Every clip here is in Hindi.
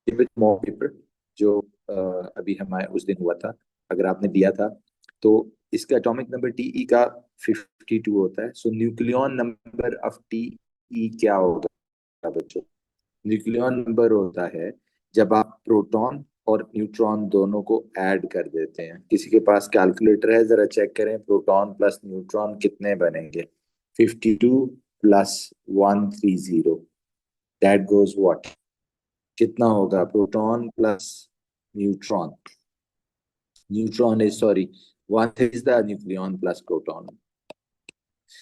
मॉक पेपर जो अभी हमारे उस दिन हुआ था, अगर आपने दिया था, तो इसका एटॉमिक नंबर टीई का 52 होता है। सो न्यूक्लियन नंबर ऑफ टीई क्या होगा बच्चों? न्यूक्लियन नंबर होता है जब आप प्रोटॉन और न्यूट्रॉन दोनों को ऐड कर देते हैं। किसी के पास कैलकुलेटर है? जरा चेक करें, प्रोटॉन प्लस न्यूट्रॉन कितने बनेंगे? 52 प्लस 130, दैट गोज व्हाट? कितना होगा? Proton plus neutron, neutron is sorry, one is the nucleon plus proton.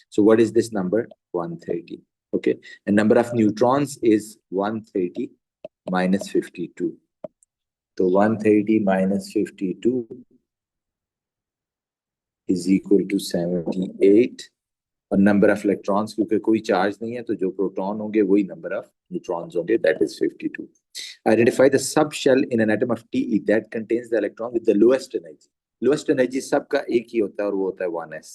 So what is this number? 130. Okay. And number of neutrons is 130 minus 52. So 130 minus 52 is equal to 78. और नंबर ऑफ इलेक्ट्रॉन्स, क्योंकि कोई चार्ज नहीं है तो जो प्रोटॉन होंगे वही नंबर ऑफ न्यूट्रॉन्स होंगे, that is 52. Identify the sub shell in an atom of T that contains the electron with the lowest energy. Lowest energy सबका एक ही होता है और वो होता है 1s.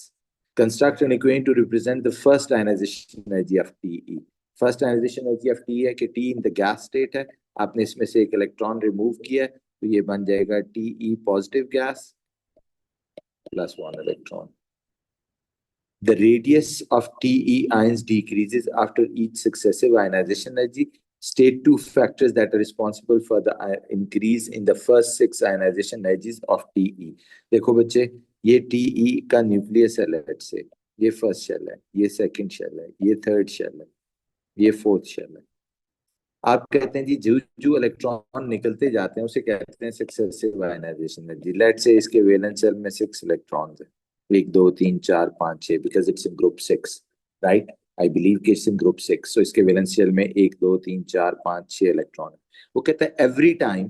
Construct an equation to represent the first ionisation energy of T. First ionisation energy of T है कि T in the gas state है, आपने इसमें से एक इलेक्ट्रॉन रिमूव किया है, तो ये बन जाएगा T positive gas plus 1 electron. The radius of Te ions decreases after each successive ionization energy. State two factors that are responsible for the increase in the first 6 ionization energies of Te. देखो बच्चे, ये Te का न्यूक्लियस है, लेट्स से ये फर्स्ट शेल है, ये सेकंड शेल है, ये थर्ड शेल है, ये फोर्थ शेल है. आप कहते हैं जी जो जो इलेक्ट्रॉन निकलते जाते हैं उसे कहते हैं successive ionisation energy. Let's say इसके वैलेंस शेल में 6 इलेक्ट्रॉन्स है, 1 2 3 4 5 6, because it's in group 6, right? I believe कि इट्स इन ग्रुप 6. सो इसके वैलेंस शेल में 1 2 3 4 5 6 इलेक्ट्रॉन है. वो कहता है every time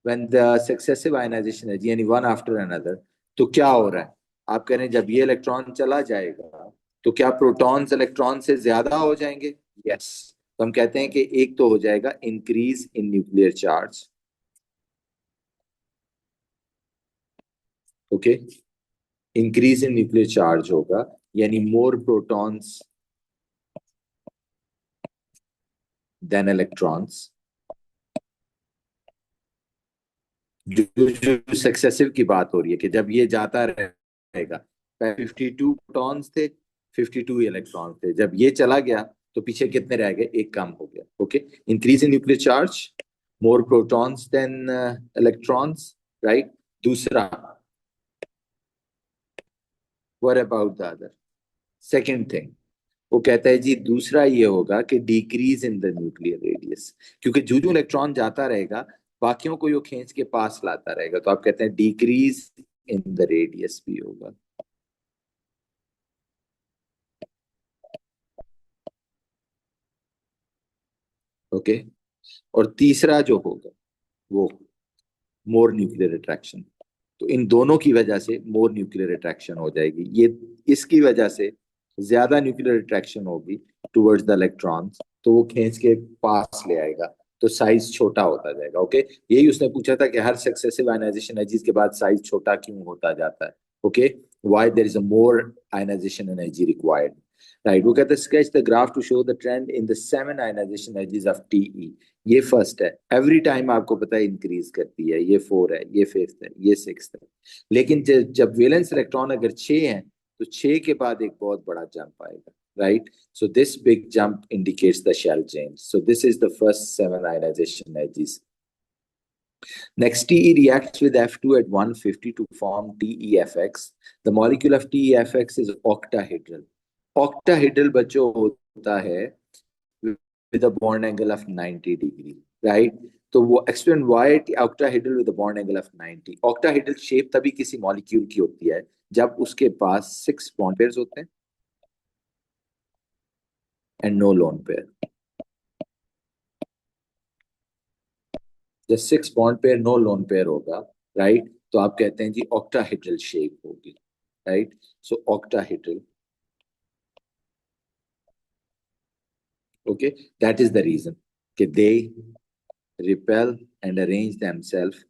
when the successive ionisation energy यानी वन आफ्टर अनदर, तो क्या हो रहा है? आप कह रहे हैं जब ये इलेक्ट्रॉन चला जाएगा तो क्या प्रोटॉन्स इलेक्ट्रॉन से ज्यादा हो जाएंगे? यस. तो हम कहते हैं कि एक तो हो जाएगा increase in nuclear charge. Okay, increase in nuclear charge होगा, यानी मोर प्रोटॉन्स देन इलेक्ट्रॉन्स. जो सक्सेसिव की बात हो रही है कि जब ये जाता रहेगा, 52 प्रोटॉन्स थे, 52 इलेक्ट्रॉन्स थे, जब ये चला गया तो पीछे कितने रह गए? एक कम हो गया. Okay, increase in nuclear charge, more protons than electrons, right? दूसरा, what about the other? Second thing, वो कहता है जी दूसरा ये होगा कि decrease in the nuclear radius, क्योंकि जो जो इलेक्ट्रॉन जाता रहेगा बाकियों को यो खींच के पास लाता रहेगा, तो आप कहते हैं डिक्रीज इन द रेडियस भी होगा. ओके. और तीसरा जो होगा वो मोर न्यूक्लियर अट्रैक्शन. तो इन दोनों की वजह से मोर न्यूक्लियर अट्रैक्शन हो जाएगी. ये इसकी वजह से ज्यादा न्यूक्लियर अट्रैक्शन होगी टुवर्ड्स द इलेक्ट्रॉन्स, तो वो खींच के पास ले आएगा, तो साइज छोटा होता जाएगा. ओके, यही उसने पूछा था कि हर सक्सेसिव आयनाइजेशन एनर्जीज के बाद साइज छोटा क्यों होता जाता है. Okay, why there is a more ionisation energy required, right? वो कहते हैं sketch the graph to show the trend in the 7 ionisation energies of T E. ये फर्स्ट है, एवरी टाइम आपको पता है इंक्रीज करती है, ये 4 है, ये फिफ्थ है, ये सिक्स्थ है. लेकिन जब वैलेंस इलेक्ट्रॉन अगर 6 है तो 6 के बाद एक बहुत बड़ा जंप आएगा, right? So this big jump indicates the shell change. So this is the first 7 ionization energies. Next, Te reacts with F2 at 150 to form TeFX. The molecule of TeFX is octahedral. Octahedral बच्चों होता है with a bond angle of 90 degree, right? तो वो explain why octahedral with a bond angle of 90. Octahedral shape तभी किसी molecule की होती है जब उसके पास 6 bond pairs होते हैं and no lone pair. जब 6 bond pair no lone pair होगा, राइट, तो आप कहते हैं जी ऑक्टाहेड्रल शेप होगी, right? So octahedral. Okay, that is the reason कि they repel and arrange themselves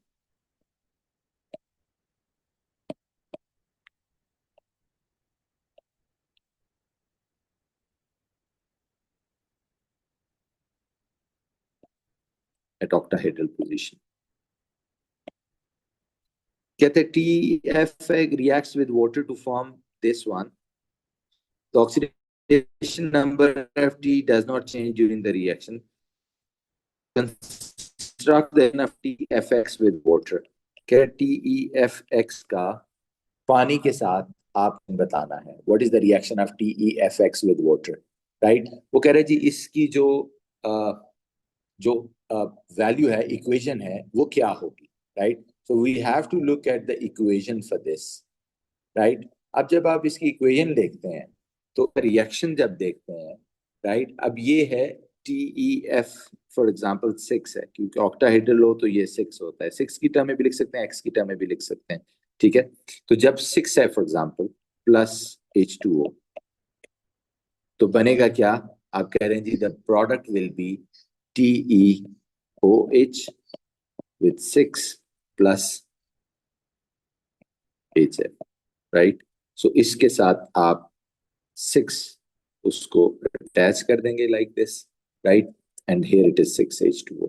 at octahedral position. कहते हैं TF reacts with water to form this one. The oxidation number of T does not change during the reaction. Construct the reaction of TFX with water. क्या TEFX का पानी के साथ आपने बताना है. What is the reaction of TEFX with water? Right? वो कह रहे जी इसकी जो वैल्यू है, इक्वेशन है, वो क्या होगी. Right? So we have to look at the equation for this. Right? अब जब आप इसकी इक्वेशन देखते हैं तो रिएक्शन जब देखते हैं, राइट, अब ये है TEF फॉर एग्जांपल 6 है, क्योंकि ऑक्टाहेड्रल हो तो ये 6 होता है. 6 की टर्म में भी लिख सकते हैं, x की टर्म में भी लिख सकते हैं. ठीक है, तो जब 6 है फॉर एग्जांपल प्लस H2O तो बनेगा क्या. आप कह रहे हैं जी the product will be TeOH with 6 plus HF, right. So इसके साथ आप 6 उसको अटैच कर देंगे like this, right, and here it is 6H2O.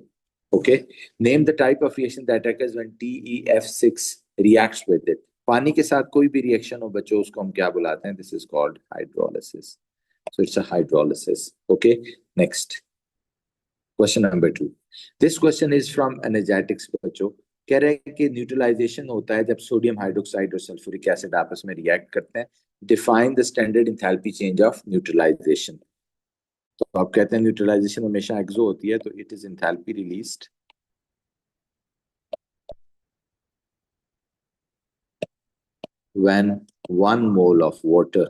Okay, name the type of reaction that occurs when TeF6 reacts with it. पानी के साथ कोई भी रिएक्शन हो बच्चों, उसको हम क्या बुलाते हैं. This is called hydrolysis. So it's a hydrolysis. Okay, next question number 2. This question is from energetics बच्चों. कह रहे हैं कि न्यूट्रलाइजेशन होता है जब सोडियम हाइड्रोक्साइड और सल्फ्यूरिक एसिड आपस में रिएक्ट करते हैं. Define the standard enthalpy change of neutralisation. तो आप कहते हैं न्यूट्रलाइजेशन हमेशा एक्सो होती है, तो it is enthalpy released when 1 mole of water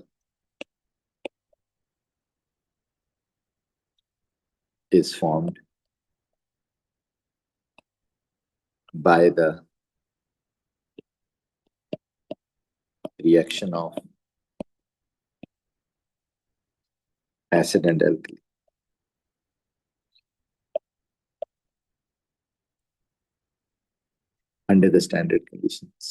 is formed by the reaction of acid and alkali under the standard conditions.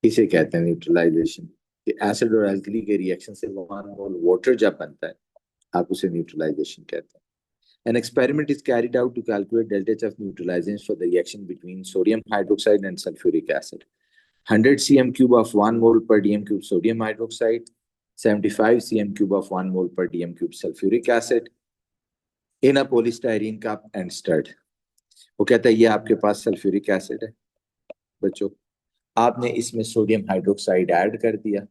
इसे कहते हैं न्यूट्रलाइजेशन. एसिड और एल्कली के रिएक्शन से 1 mole वाटर जब बनता है, आप उसे न्यूट्रलाइजेशन कहते हैं. An experiment is carried out to calculate delta H of neutralization for the reaction between sodium hydroxide and sulfuric acid. 100 cm cube of 1 mole per dm cube sodium hydroxide, 75 cm cube of 1 mole per dm cube sulfuric acid in a polystyrene cup and stirred. वो कहता है ये आपके पास सल्फ्यूरिक एसिड है बच्चों, आपने इसमें सोडियम हाइड्रोक्साइड ऐड कर दिया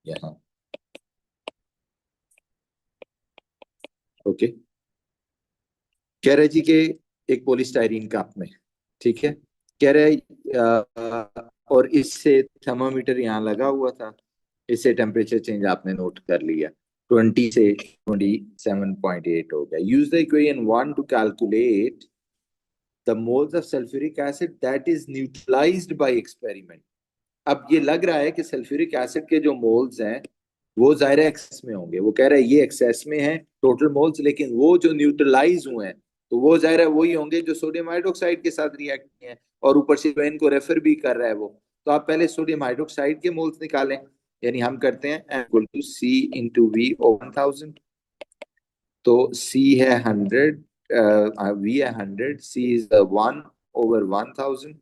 यहाँ. ओके, कह रहे जी कि एक पॉलीस्टाइरीन कप में, ठीक है, कह रहे और इससे थर्मामीटर यहाँ लगा हुआ था, इससे टेम्परेचर चेंज आपने नोट कर लिया, 20 से 27.8 हो गया. Use the equation 1 to calculate the moles of sulphuric acid that is neutralised by experiment. अब ये लग रहा है कि सल्फ्यूरिक एसिड के जो मोल्स हैं वो ज़ाहिर एक्सेस में होंगे. वो कह रहा है ये एक्सेस में है टोटल मोल्स, लेकिन वो जो न्यूट्रलाइज हुए हैं तो वो ज़ाहिर है वही होंगे जो सोडियम हाइड्रोक्साइड के साथ रिएक्ट किए हैं, और ऊपर से जो इनको रेफर भी कर रहा है वो. तो आप पहले सोडियम हाइड्रोक्साइड के मोल्स निकालें, यानी हम करते हैं equal to C into V over 1000. तो C है 100, V है 100, C इज 1 ओवर 1000.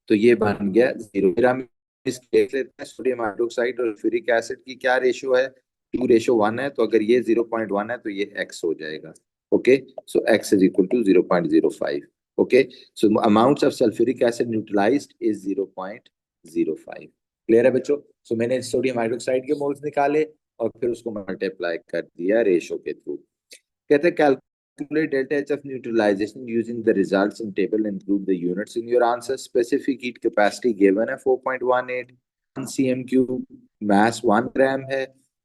तो ये बन गया 0. हम इसके देख लेते हैं सोडियम हाइड्रोक्साइड और सल्फ्यूरिक एसिड की क्या रेशियो है. 2:1 है, तो अगर ये 0.1 है तो ये x हो जाएगा. Okay, so x is equal to 0.05. Okay, so amounts of sulphuric acid neutralised is 0.05. Clear है बच्चों. सो मैंने सोडियम हाइड्रोक्साइड के मोल्स निकाले और फिर उसको मल्टीप्लाई कर दिया रेशियो के थ्रू. कहते हैं calculate delta H of neutralization using the results in table and include the units in your answer. Specific heat capacity given है 4.18, 1 cm cube, mass 1 gram है,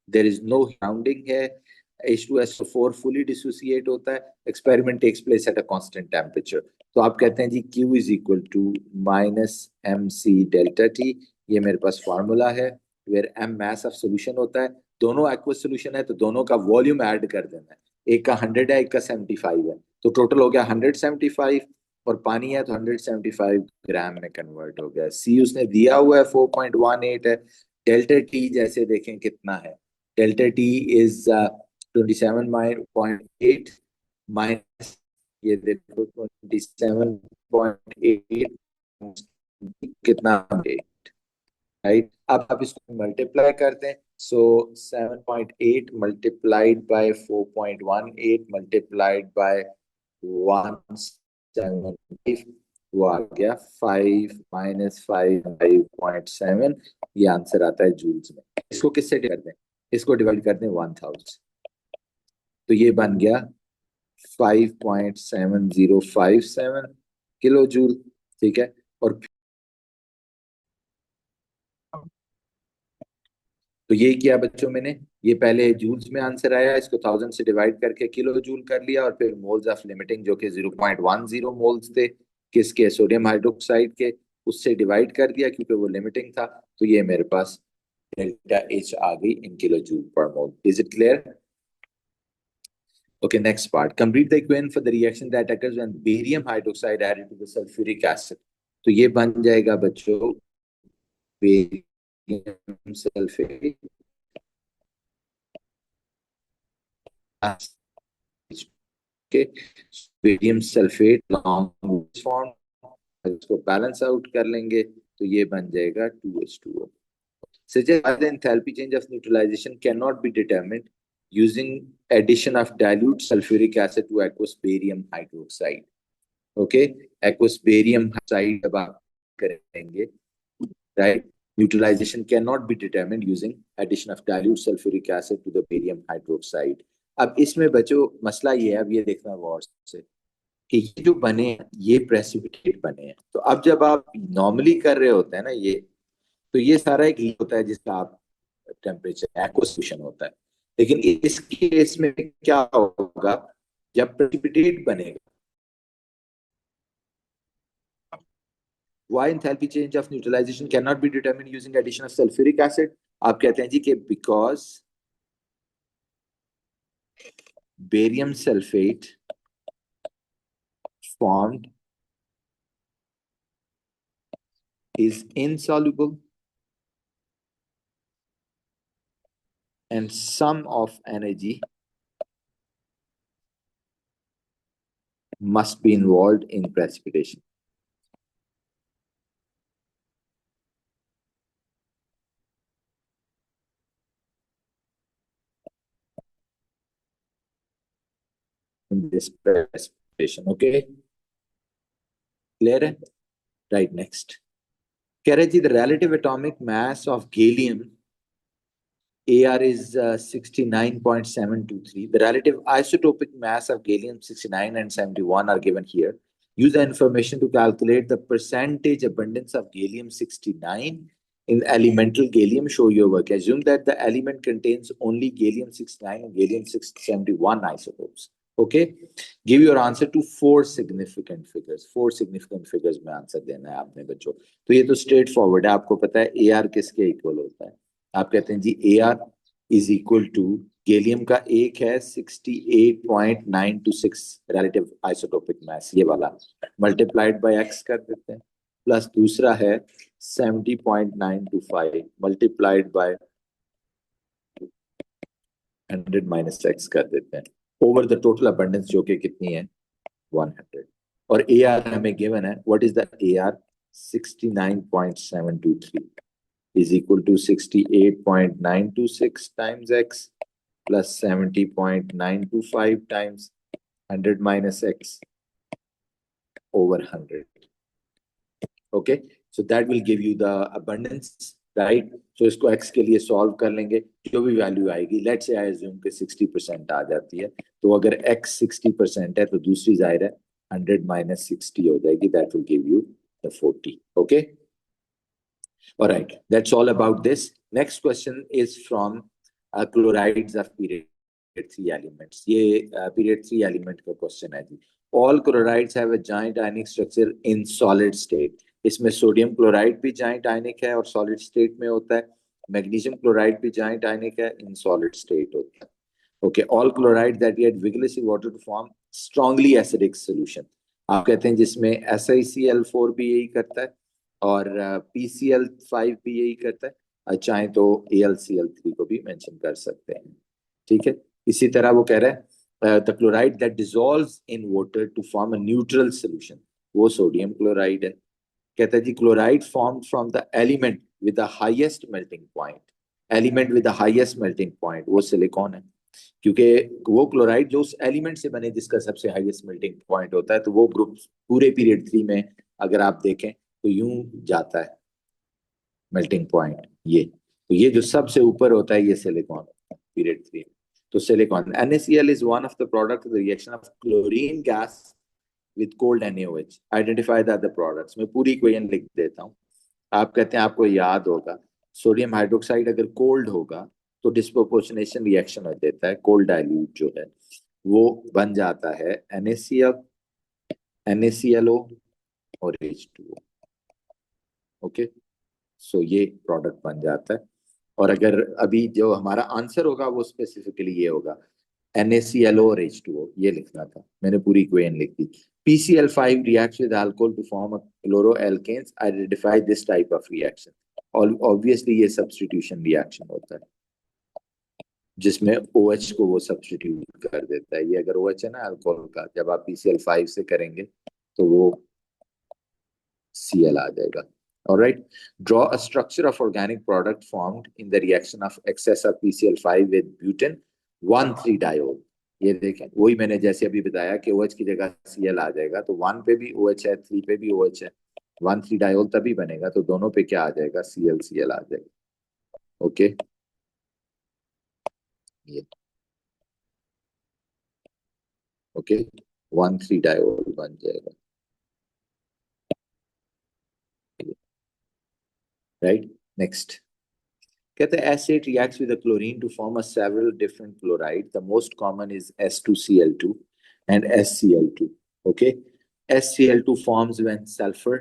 there is no rounding है, H2SO4 fully dissociate होता है, experiment takes place at a constant temperature. तो आप कहते हैं जी Q is equal to minus MC delta T. ये मेरे पास फार्मूला है, where M mass of solution होता है. दोनों aqueous solution है तो दोनों का वॉल्यूम ऐड कर देना है. एक का 100 है, एक का 75 है, तो टोटल हो गया 175, और पानी है तो 175 ग्राम में कन्वर्ट हो गया. सी उसने दिया हुआ है 4.18 है. डेल्टा टी जैसे देखें कितना है, डेल्टा टी इज 27.8 माइनस ये देखो 27.8 कितना, राइट। अब आप इसको मल्टीप्लाई करते हैं, सो 7.8 मल्टीप्लाइड बाय 4.18 मल्टीप्लाइड बाय 175, वो आ गया 5 माइनस 5.7। ये आंसर आता है जूल्स में। इसको किससे डिवाइड करते हैं? इसको डिवाइड करते हैं 1000, तो ये बन गया 5.7057 किलो जूल, ठीक है। और तो ये किया बच्चों मैंने, ये पहले जूल्स में आंसर आया, इसको 1000 से डिवाइड करके किलो जूल कर लिया, और फिर मोल्स ऑफ लिमिटिंग जो कि 0.10 मोल्स थे किसके, सोडियम हाइड्रोक्साइड के, उससे डिवाइड कर दिया क्योंकि वो लिमिटिंग था। तो ये मेरे पास डेल्टा एच आ गई इन किलो जूल पर मोल। Is it clear? Okay, next part. Complete the equation for the reaction that occurs when barium hydroxide added to the sulfuric acid. तो ये बन जाएगा बच्चों बेरियम सल्फेट, के बेरियम सल्फेट लॉन्ग फॉर्म, इसको बैलेंस आउट कर लेंगे तो ये बन जाएगा 2H2O। Suggest why the enthalpy change of neutralization cannot be determined using addition of dilute sulfuric acid to aqueous barium hydroxide. Okay, aqueous barium hydroxide जब आप करेंगे, right, neutralization cannot be determined using addition of dilute sulfuric acid to the barium hydroxide. अब इसमें बच्चों मसला ये है, अब ये देखना गौर से कि ये जो बने हैं ये प्रेसिपिटेट बने हैं। तो अब जब आप नॉर्मली कर रहे होते हैं ना ये, तो ये सारा एक हीट होता है जिसका आप टेम्परेचर एक्वसिशन होता है। लेकिन इस केस में क्या होगा, जब प्रेसिपिटेट बनेगा, why enthalpy change of neutralization cannot be determined using addition of sulfuric acid? आप कहते हैं जी कि because barium sulfate formed is insoluble and sum of energy must be involved in precipitation. In this precipitation, okay? Clear है? Right, next. कह रहे जी the relative atomic mass of gallium AR is 69.723. The relative isotopic mass of gallium 69 and 71 are given here. Use the information to calculate the percentage abundance of gallium 69 in elemental gallium. Show your work. Assume that the element contains only gallium 69 and gallium 71 isotopes. Okay. Give your answer to 4 significant figures. 4 significant figures में आंसर देना है आपने बच्चों। तो ये तो स्ट्रेट फॉरवर्ड है, आपको पता है AR किसके इक्वल होता है। आप कहते हैं जी AR is equal to, gallium का एक है 68.926 रिलेटिव आइसोटोपिक मास, ये वाला, मल्टीप्लाइड बाय x कर देते हैं, प्लस दूसरा है 70.925 मल्टीप्लाइड बाय 100 माइनस x कर देते हैं, ओवर द टोटल अबंडेंस जो कि कितनी है 100। और AR हमें गिवन है, what is the AR, 69.723 is equal to 68.926 times x plus 70.925 times 100 minus x over 100. Okay, so that will give you the abundance, right? So इसको x के लिए solve कर लेंगे, जो भी value आएगी, let's say I assume कि 60% आ जाती है, तो अगर x 60% है तो दूसरी जाहिर है 100 minus 60 हो जाएगी, that will give you the 40. Okay. All right, that's all about this. Next question is from chlorides of period 3 elements. ये period 3 element का question है जी. All chlorides have a giant ionic structure in solid state. इसमें सोडियम क्लोराइड भी giant ionic है और solid state में होता है. मैग्नीशियम क्लोराइड भी giant ionic है, in solid state होता है. Okay, all chlorides that react vigorously water to form strongly acidic solution. आप कहते हैं जिसमें SiCl4 भी यही करता है और PCl5 भी यही करता है, चाहे तो AlCl3 को भी मेंशन कर सकते हैं। ठीक है, इसी तरह वो कह रहा है the chloride that dissolves in water to form a neutral solution, वो सोडियम क्लोराइड है। कहता है जी chloride formed from the element with the highest melting point, element with the highest melting point वो सिलिकॉन है, क्योंकि वो क्लोराइड जो उस एलिमेंट से बने जिसका सबसे हाईएस्ट मेल्टिंग पॉइंट होता है, तो वो ग्रुप पूरे पीरियड 3 में अगर आप देखें तो यूं जाता है मेल्टिंग पॉइंट ये, तो ये जो सबसे ऊपर होता है ये सिलिकॉन पीरियड 3 में। तो silicon NaCl is one of the product of the reaction of chlorine gas with cold NaOH. Identify the other products. मैं पूरी इक्वेशन लिख देता हूँ, आप कहते हैं आपको याद होगा सोडियम हाइड्रोक्साइड अगर कोल्ड होगा तो डिस्प्रोपोर्शनेशन रिएक्शन हो देता है, कोल्ड डाइल्यूट जो है वो बन जाता है NaCl, NaClO और H2O। ओके, सो ये प्रोडक्ट बन जाता है। और अगर अभी जो हमारा आंसर होगा वो स्पेसिफिकली ये होगा NaClO और H2O, ये लिखना था, मैंने पूरी इक्वेशन लिख दी। PCl5 reacts with alcohol to form a chloroalkanes. Identify this type of reaction. Obviously ये substitution reaction होता है जिसमें OH को वो सब्स्टिट्यूट कर देता है। ये अगर OH है ना अल्कोहल का, जब आप PCl5 से करेंगे तो वो Cl आ जाएगा। Alright, draw a structure of organic product formed in the reaction of excess of PCl5 with butane 1,3-diol। ये देखें वही मैंने जैसे अभी बताया कि OH की जगह Cl आ जाएगा, तो 1 पे भी OH है, 3 पे भी OH है, 1,3-डायोल तभी बनेगा, तो दोनों पे क्या आ जाएगा Cl आ जाएगा। ओके, ये ओके 1,3-डायोल बन जाएगा, राइट। नेक्स्ट कहते हैं acid reacts with the chlorine to form a several different chloride. The most common is S2Cl2 and SCl2. Okay, SCl2 forms when sulfur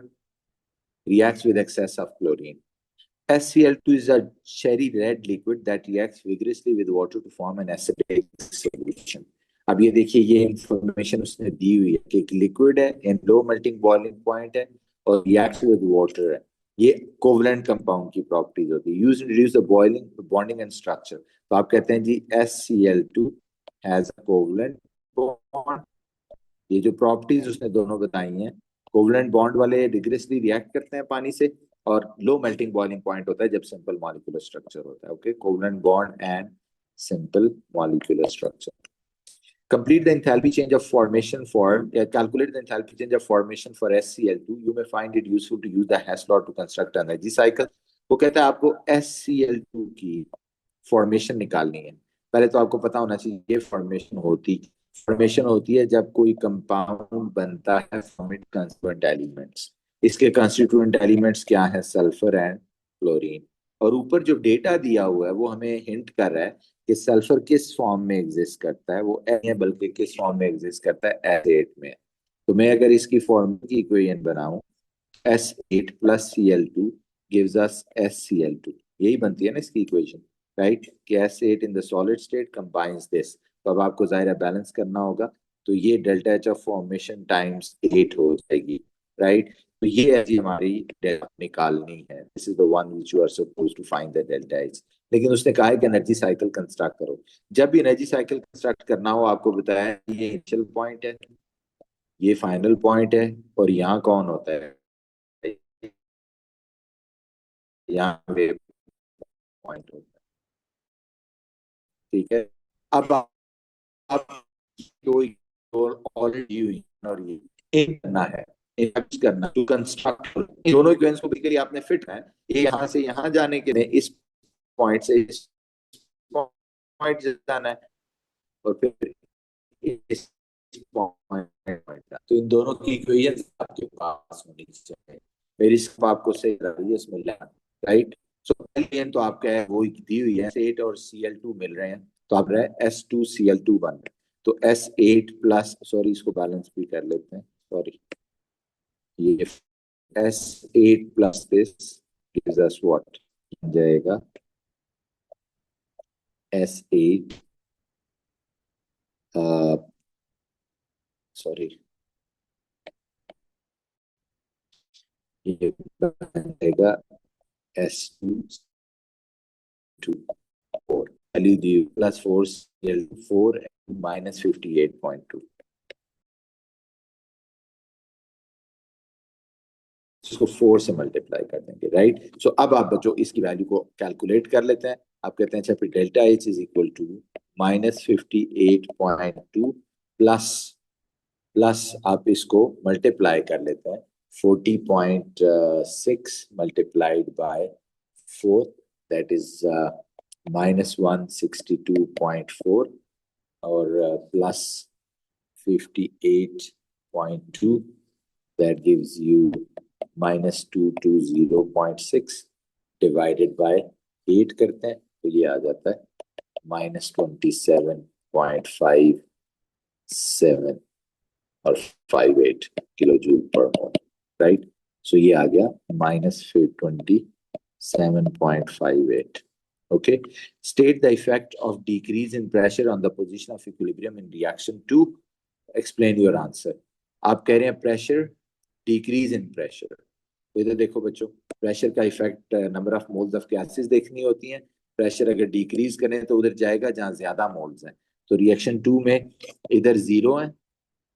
reacts with excess of chlorine. SCl2 is a cherry red liquid that reacts vigorously with water to form an acidic solution. अब ये देखिए ये इंफॉर्मेशन उसने दी हुई है कि एक लिक्विड है, इन लो मेल्टिंग बॉइलिंग पॉइंट है और रिएक्ट्स विद वाटर है। ये कोवलेंट कंपाउंड की प्रॉपर्टीज होती है, used to reduce the boiling bonding and structure. तो आप कहते हैं जी SCl2 has a covalent bond. ये जो प्रॉपर्टीज उसने दोनों बताई हैं, कोवलेंट बॉन्ड वाले रिग्रेसली रिएक्ट करते हैं पानी से, और लो मेल्टिंग बॉइलिंग पॉइंट होता है जब सिंपल मॉलिक्यूलर स्ट्रक्चर होता है। Okay, covalent bond and simple molecular structure. Complete the enthalpy change of formation for calculate the enthalpy change of formation for SCl2. You may find it useful to use the Hess law to construct an energy cycle. वो कहता है आपको SCl2 की फॉर्मेशन निकालनी है। पहले तो आपको पता होना चाहिए ये फॉर्मेशन होती है जब कोई कंपाउंड बनता है फ्रॉम इट कंस्टिट्यूएंट एलिमेंट्स। इसके कंस्टिट्यूएंट एलिमेंट्स क्या है? Sulphur and chlorine. और ऊपर जो डेटा दिया हुआ है वो हमें हिंट कर रहा है कि सल्फर किस फॉर्म में एग्जिस्ट करता है, वो है बल्कि किस फॉर्म में एग्जिस्ट करता है, S8 में। तो मैं अगर इसकी फॉर्मूला की इक्वेशन बनाऊं, S8 plus Cl2 gives us SCl2, यही बनती है ना इसकी इक्वेशन, राइट, कि S8 in the solid state combines this। तो अब आपको जाहिर बैलेंस करना होगा, तो ये delta H of formation times 8 हो जाएगी, राइट। तो ये ऐसी हमारी डेल्टा निकालनी है, this is the one which you are supposed to find the delta H. लेकिन उसने कहा है कि एनर्जी साइकिल कंस्ट्रक्ट करो। जब भी एनर्जी साइकिल कंस्ट्रक्ट करना हो, आपको बताया ये इनिशियल पॉइंट है, ये फाइनल पॉइंट है, और यहाँ कौन होता है, यहाँ वेव पॉइंट होता है, ठीक है। अब आप कोई ऑलरेडी हुई और ये एक करना है, एक करना टू कंस्ट्रक्ट दोनों इक्वेशंस को बेसिकली आपने फिट है, ये यहाँ से यहाँ जाने के लिए इस पॉइंट से इस पॉइंट जाना है, और फिर इस पॉइंट, तो इन दोनों की इक्वेशन आपके पास होनी चाहिए। मेरी सब आपको सही रही है इसमें, राइट। सो तो आपका है वो दी हुई है, S8 और Cl2 मिल रहे हैं, तो आप रहे S2Cl2 बन रहे हैं। तो S8 प्लस, सॉरी इसको बैलेंस भी कर लेते हैं, सॉरी, ये S8 plus this gives us what जाएगा, S8 सॉरी ये बनेगा S2 4, वैल्यू दी +4 CL4 -58.2, इसको 4 से मल्टीप्लाई कर देंगे, राइट। सो अब आप बच्चों इसकी वैल्यू को कैलकुलेट कर लेते हैं। आप कहते हैं अच्छा फिर delta H is equal to -58.2 plus आप इसको मल्टीप्लाई कर लेते हैं 40.6 मल्टीप्लाइड बाय 4, दैट इज -162.4 और plus 58.2, that gives you -220.6 divided by 8 करते हैं तो ये आ जाता है -27.57 और 58 किलो जूल पर मोल, राइट। सो ये आ गया -27.58. Okay, state the effect of decrease in pressure on the position of equilibrium in reaction to, explain your answer. आप कह रहे हैं प्रेशर डिक्रीज इन प्रेशर, तो इधर देखो बच्चों प्रेशर का effect number of moles of gases देखनी होती है। प्रेशर अगर डिक्रीज करें तो उधर जाएगा जहां ज्यादा मोल्स हैं। तो रिएक्शन 2 में इधर 0 है,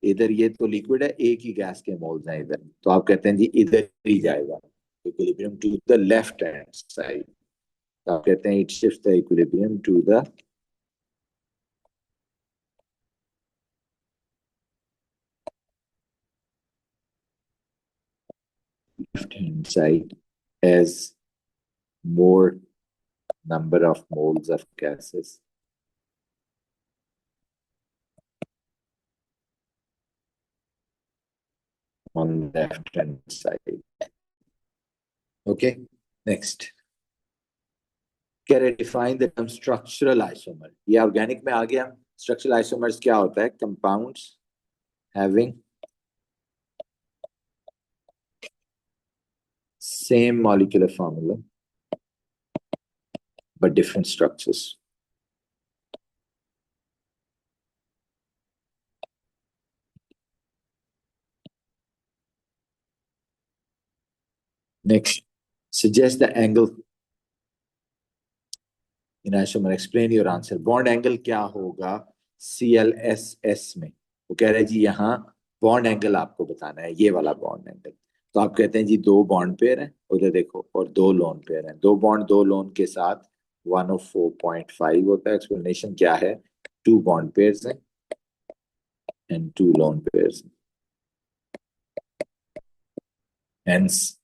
इधर ये तो लिक्विड है, एक ही गैस के मोल्स हैं इधर, तो आप कहते हैं जी इधर ही जाएगा equilibrium to the left hand side. तो आप कहते हैं it shift the equilibrium to the left hand side as more number of moles of gases on the left hand side. Okay, next. Define the term structural isomer. ये ऑर्गेनिक में आ गया। स्ट्रक्चरल आइसोमर्स क्या होता है? Compounds having same molecular formula but different structures. Next, suggest the angle in isomer. Explain your answer. Bond angle क्या होगा CLSS में? वो कह रहे हैं जी यहाँ बॉन्ड एंगल आपको बताना है, ये वाला बॉन्ड एंगल। तो आप कहते हैं जी दो बॉन्ड पेयर हैं, उधर देखो, और दो लोन पेयर हैं। दो बॉन्ड दो लोन के साथ 104.5 होता है। एक्सप्लेनेशन क्या है? टू बॉन्ड पेयर्स हैं and two lone pairs, hence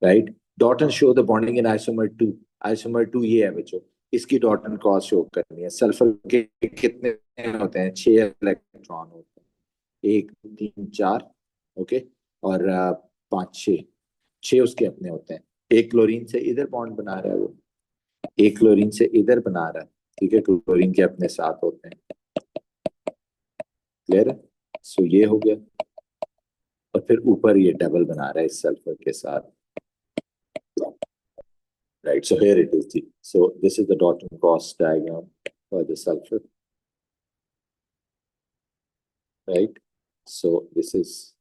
right. Dot and show the bonding in isomer 2. isomer 2 ये है बच्चों, इसकी डॉट एंड क्रॉस शो करनी है। सल्फर के कितने होते हैं? 6 इलेक्ट्रॉन होते हैं, 1 3 4, ओके, और 5 6, 6 उसके अपने होते हैं। एक क्लोरीन से इधर बॉन्ड बना रहा है वो, एक क्लोरीन से इधर बना रहा है, ठीक है, क्लोरीन के अपने साथ होते हैं। क्लियर है? सो ये हो गया, और फिर ऊपर ये डबल बना रहा है इस सल्फर के साथ, right? So here it is. So this is the dot and cross diagram for the sulfur, right? So this is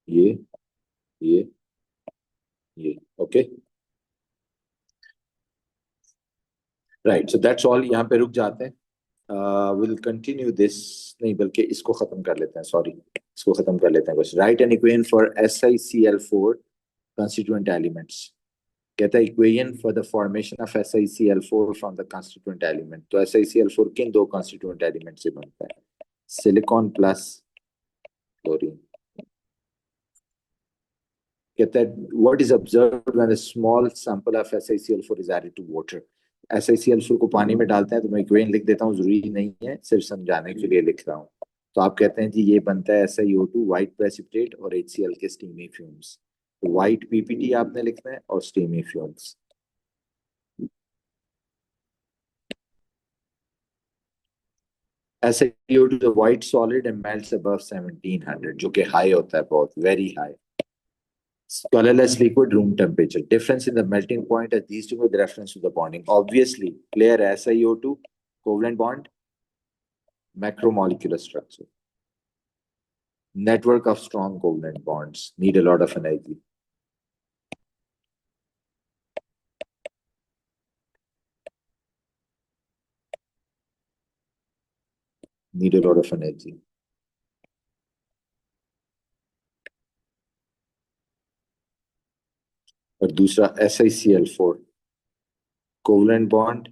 ये ये ये, okay, right? So that's all. यहाँ पे रुक जाते हैं। We'll continue this, नहीं बल्कि इसको खत्म कर लेते हैं, सॉरी, इसको खत्म कर लेते हैं कुछ। Write an equation for SiCl4 constituent elements. कहता है equation for the formation of SiCl4 from the constituent element. तो SiCl4 किन दो कंस्टिट्यूएंट एलिमेंट से बनता है? Silicon plus chlorine. कहता है what is observed when a small sample of SiCl4 is added to water. SiCl4 को पानी में डालते हैं, तो मैं इक्वेशन लिख देता हूँ, जरूरी नहीं है, सिर्फ समझाने के लिए लिख रहा हूँ। तो आप कहते हैं जी ये बनता है SiO2 व्हाइट प्रेसिपिटेट और HCl के स्टीमी फ्यूम्स। व्हाइट PPT आपने लिखना है और steamy fumes. SiO2 is a white solid and melts above 1700, जो कि हाई होता है, बहुत very high. Colorless liquid, room temperature. Difference in the melting point as these two with reference to the bonding. Obviously, clear SiO2 covalent bond, macromolecular structure. Network of strong covalent bonds need a lot of energy. need a lot of energy. और दूसरा SiCl4 covalent bond,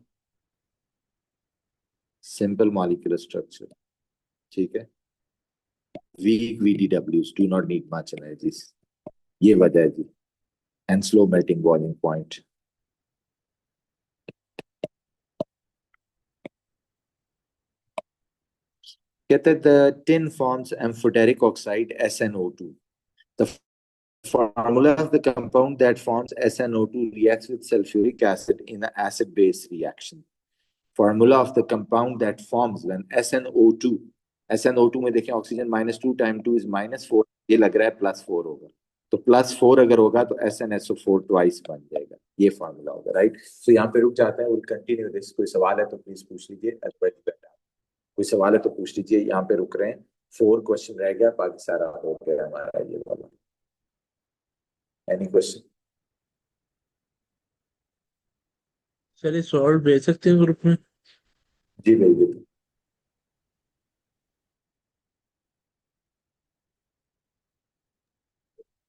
simple molecular structure, ठीक है, weak VDWs, do not need much energy, ये वजह है जी, and slow melting boiling point. कहते हैं the tin forms amphoteric oxide SnO2. The formula of the compound that forms SnO2 reacts with sulfuric acid in an acid-base reaction. Formula of the compound that forms when SnO2 में देखें ऑक्सीजन -2 टाइम 2 इज -4, ये लग रहा है +4 होगा, तो +4 अगर होगा तो SnSO4 ट्वाइस बन जाएगा, ये फॉर्मूला होगा, राइट। सो यहाँ पे रुक जाते हैं, विल कंटिन्यू दिस। कोई सवाल है तो प्लीज पूछ लीजिए, कोई सवाल है तो पूछ लीजिए, यहाँ पे रुक रहे हैं, 4 क्वेश्चन रह गया, बाकी सारा हो गया हमारा ये वाला। Any question? सर ये सॉल्व भेज सकते हैं ग्रुप में? जी भेजिए।